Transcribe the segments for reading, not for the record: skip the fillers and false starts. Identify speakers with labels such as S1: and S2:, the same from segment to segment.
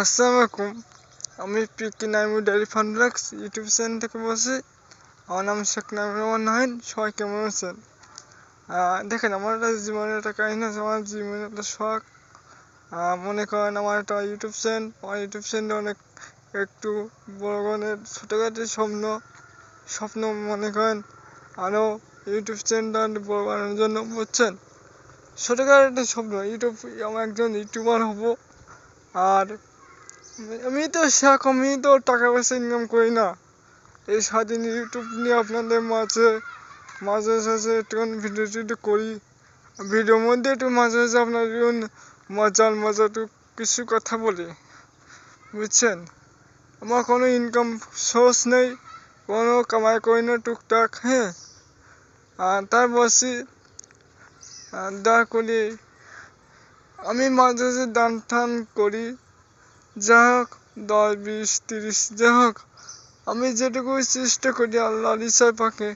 S1: আসসালামু আলাইকুম। আমি পিকি নাইমু ডেইরি ফার্ম ইউটিউব চ্যানেল থেকে বলছি। আমার নাম শেখ নাইমুর রহমান নাহিন। সবাই কেমন আছেন? দেখেন, আমার একটা জীবনের একটা কাহিনী আছে, আমার জীবনের একটা শখ। মনে করেন আমার একটা ইউটিউব চ্যানেল, আমার ইউটিউব চ্যানেলে অনেক একটু বড় ধরনের ছোটোখাটো স্বপ্ন মনে করেন আরও ইউটিউব চ্যানেলটা বড় বানানোর জন্য, বুঝছেন? ছোটোখাটো একটা স্বপ্ন, আমার একজন ইউটিউবার হব। আর আমি তো সেরকমই তো টাকা পয়সা ইনকাম করি না। এই স্বাধীন ইউটিউব নিয়ে আপনাদের মাঝে মাঝে সাঝে একটুখানি ভিডিও টিডিও করি। ভিডিওর মধ্যে একটু মাঝে মাঝে আপনার মজার একটু কিছু কথা বলি, বুঝছেন? আমার কোনো ইনকাম সোর্স নেই, কোনো কামাই করি না টুকটাক, হ্যাঁ। তাই বলছি, দয়া করি আমি মাঝে মাঝে দান টান করি, যা হোক 10, 20, 30 যা হোক, আমি যেটুকু চেষ্টা করি আল্লাহর ইচ্ছায় পাকে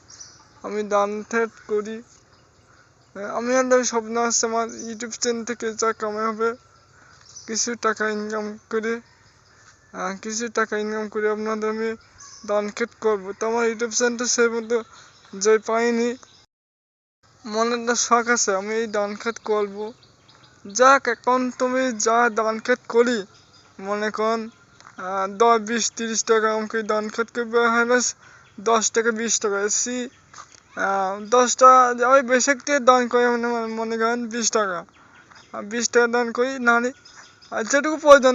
S1: আমি দান ঠেট করি। আমি একটা স্বপ্ন আছে আমার ইউটিউব চ্যানেল থেকে যা কামাই হবে কিছু টাকা ইনকাম করে আপনাদের আমি দান খেট করবো। তো আমার ইউটিউব চ্যানেলটা সেই মতো যে পাইনি, মনে একটা শখ আছে আমি এই দান খেট করবো। যাক, এখন তুমি যা দান খেট করি মনে করেন 10, 20, 30 টাকা আমাকে দান খেট করবে, হয় 10 টাকা 20 টাকা এসি 10টা ওই বেশি দান করি, মনে করেন 20 টাকা 20 টাকা দান করি, নাহলে আর যেটুকু প্রয়োজন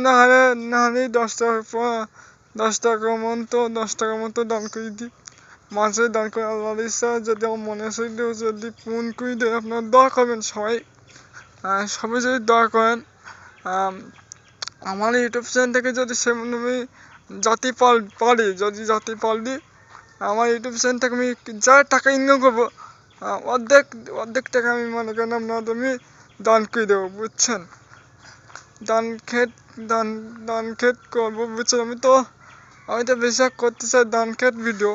S1: নাহলে 10 টাকা মতো দান করে দিই। মাঝে দান করে আল্লাহর ইচ্ছা যদি আমার মনে আছে যদি পূরণ করে দেয়, আপনারা দোয়া করবেন সবাই। সবাই যদি দোয়া করেন, আমার ইউটিউব চ্যানেল থেকে যদি সেমন আমি জাতি পালি আমার ইউটিউব চ্যানেল থেকে আমি যা টাকা ইনকাম করবো অর্ধেক টাকা আমি মনে করেন আপনাদের আমি দান করে দেবো, বুঝছেন? দান খেত করবো, বুঝছেন? আমি তো বেশি করতে চাই দান খেত ভিডিও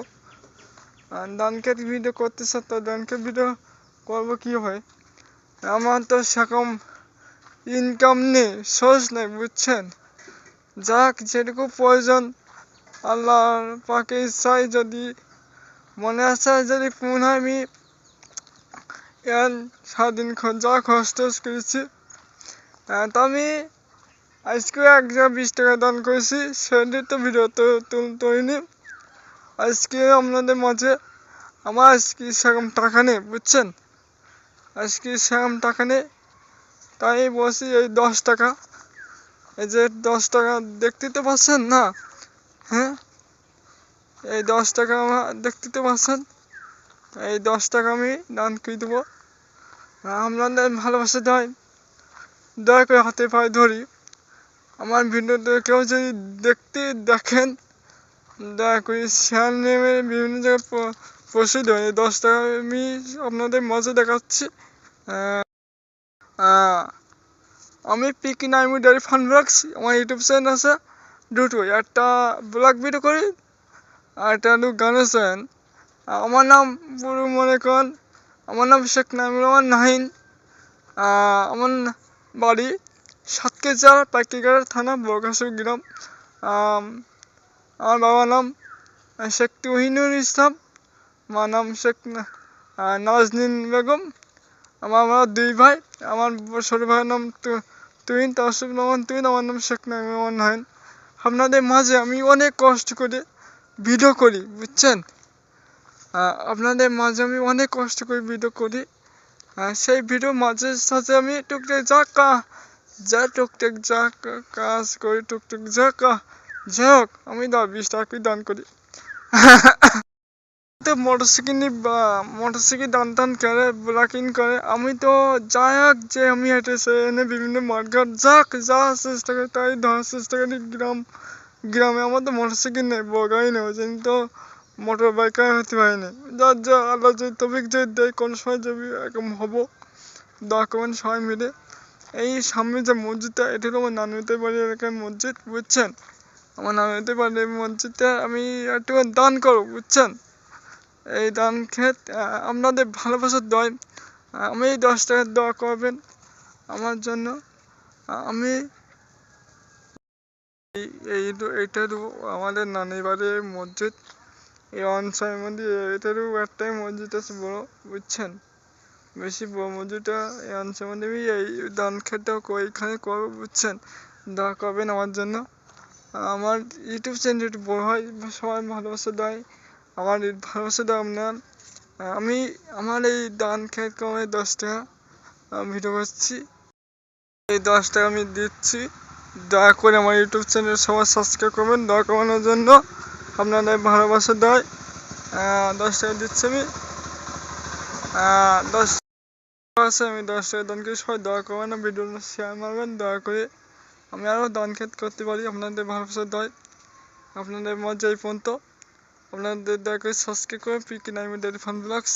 S1: করতে চাই। তো দান খেত ভিডিও করবো কি হয়, আমার তো সেরকম ইনকাম নেই, সোর্স নেই, বুঝছেন? যাক, যেটুকু প্রয়োজন আল্লাহর পাকে ইচ্ছায় যদি মনে আছে যদি পূর্ণ হয়, আমি সারাদিন যা খরচ করেছি তা আমি আজকে 20 টাকা দান করেছি, সেটি তো ভিডিও তৈরি। আজকে আপনাদের মাঝে আমার আজকে সেরকম টাকা নেই, বুঝছেন? আজকে সেরকম টাকা নেই, তাই বলছি এই 10 টাকা, এই যে 10 টাকা দেখতে তো পাচ্ছেন না, হ্যাঁ? এই 10 টাকা আমার দেখতে তো পাচ্ছেন, এই 10 টাকা আমি দান করে দেবো। আপনাদের ভালোবাসা দয়া করে হাতে পায়ে ধরি। আমার ভিডিওতে কেউ যদি দেখেন দয়া করে শেয়ার নেমে বিভিন্ন জায়গায় পৌঁছে দেবেন। এই 10 টাকা আমি আপনাদের মাঝে দেখাচ্ছি। আমি পিকি নাইমু ডেইরি ফার্ম আমার ইউটিউব চ্যানেল আছে দুটো, একটা ব্লগ ভিডিও করি আর একটা গানের চ্যানেল। আমার নাম পুরো মনে করেন আমার নাম শেখ নাইমুর রহমান নাহিন। আমার বাড়ি সাতক্ষীরা পাইকিঘাট থানা বরগাছু গ্রাম। আমার বাবার নাম শেখ তুহিনুর ইসলাম, আমার নাম শেখ নাজনীন বেগম। আমার 2 ভাই, আমার ছোট ভাইয়ের নাম তুহিন তাসিফ রহমান তুহিন, আমার নাম শেখ নাইমুর রহমান নাহিন। আপনাদের মাঝে আমি অনেক কষ্ট করে ভিডিও করি, বুঝছেন? আপনাদের মাঝে আমি অনেক কষ্ট করে ভিডিও করি। সেই ভিডিও মাঝে সাথে আমি টুকটাক যা কাজ করি, যাই হোক আমি 20 টাকা করে দান করি। তো মোটরসাইকেল দান করে ব্লকিং করে, আমি তো যাই হোক যে আমি হেঁটেছে এনে বিভিন্ন মাঠঘাট যা চেষ্টা করি তাই ধরার চেষ্টা করি। গ্রামে আমার তো মোটরসাইকেল নেই, বড় গাড়ি নেই, ওই জন্য তো মোটর বাইকার হতে পারিনি। যা আল্লাহ যদি তৌফিক যদি দেয় কোনো সময় যদি এরকম হবো, দোয়া করবেন সবাই মিলে। এই সামনে যে মসজিদটা, এটা হলো আমার নানুদের বাড়ির এলাকার মসজিদ, বুঝছেন? আমার নানুদের বাড়ির মসজিদে আমি একটু দান করবো, বুঝছেন? এই দান খেত আপনাদের ভালোবাসার দয় আমি 10 টাকার দোয়া করবেন আমার জন্য। আমি এইটারও আমাদের নানি বাড়ির মসজিদ, এই অঞ্চলের মধ্যে এটারও একটাই মসজিদ আছে বড়, বুঝছেন? বেশি বড় মসজিদটা এই অঞ্চলের মধ্যে এই ধান খেতটা ওইখানে করবো, বুঝছেন? দোয়া করবেন আমার জন্য। আমার ইউটিউব চ্যানেল একটু বড় হয়, সবাই ভালোবাসা দেয়, আমার ভালোবাসা দেয় আপনার। আমি আমার এই ধান খেত কমে 10 টাকা ভিডিও করছি, এই 10 টাকা আমি দিচ্ছি। দয়া করে আমার ইউটিউব চ্যানেল সবাই সাবস্ক্রাইব করবেন, দোয়া কমানোর জন্য আপনাদের ভালোবাসা দেয়। 10 টাকা দিচ্ছি আমি, 10 আছে, আমি 10 টাকা দান করি। সবাই দয়া করবেন, ভিডিওটা শেয়ার মারবেন দয়া করে, আমি আরও ধান খেত করতে পারি। আপনাদের ভালোবাসা দেয়, আপনাদের মজা এই পর্যন্ত। আপনাদের দয়া করে সাবস্ক্রাইব করবেন পিকে নাইম ডেইলি ফার্ম ব্লগস।